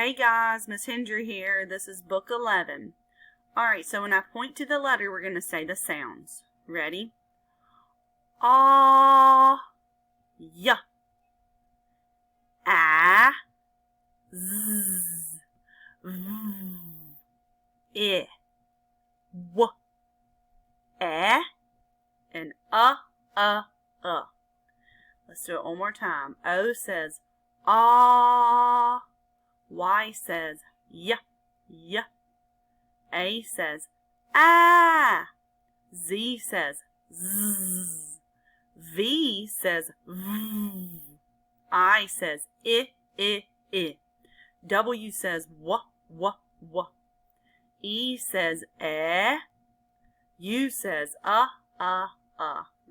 Hey guys, Miss Hendry here. This is book 11. Alright, so when I point to the letter, we're going to say the sounds. Ready? Ah, ya. Ah, z, v, I, w, eh, and Let's do it one more time. O says ah. Y says ya, ya. A says ah. Z says zzz. V says v. I says I. W says w. E says eh. U says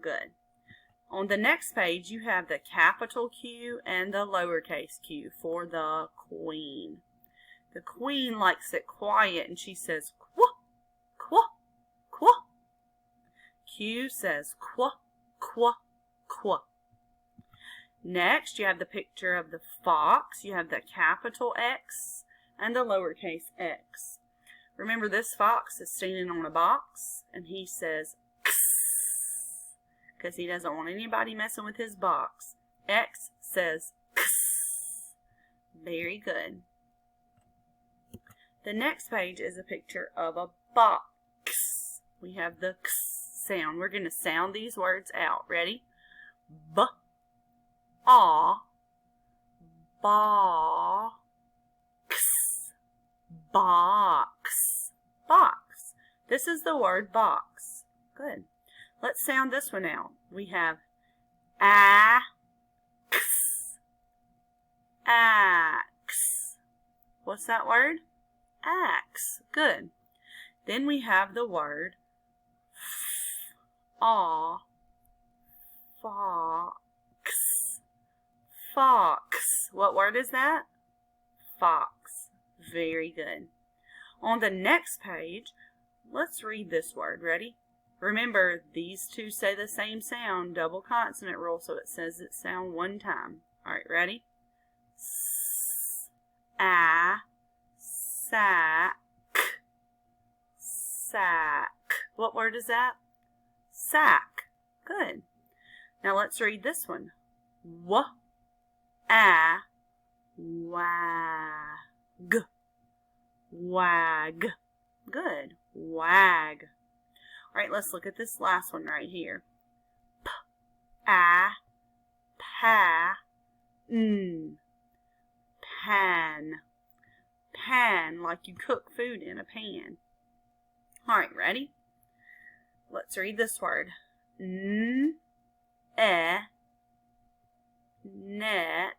Good. On the next page, you have the capital Q and the lowercase q for the queen. The queen likes it quiet, and she says quah, quah, quah. Q says quah, quah, quah. Next, you have the picture of the fox. You have the capital X and the lowercase x. Remember, this fox is standing on a box, and he says because he doesn't want anybody messing with his box. X says X. Very good. The next page is a picture of a box. We have the X sound. We're going to sound these words out. Ready? B, A, ba, X, box, box. This is the word box. Good. Let's sound this one out. We have axe, axe. What's that word? Axe. Good. Then we have the word fox, fox. What word is that? Fox. Very good. On the next page, let's read this word. Ready? Remember, these two say the same sound, double consonant rule, so it says it sound one time. Alright, ready? S, a, sack, sack. What word is that? Sack. Good. Now let's read this one. W, a, wag, wag. Good. Wag. Alright, let's look at this last one right here. P, a, pa, n. Pan. Pan, like you cook food in a pan. Alright, ready? Let's read this word. N, e, net,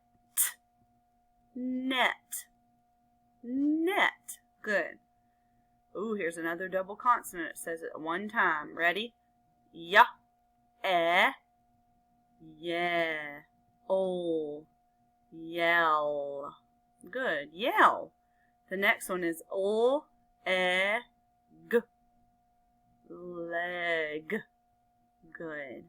net. Net. Good. Ooh, here's another double consonant. It says it one time. Ready? Ya, yeah, yell. Good. Yell. The next one is leg. Good.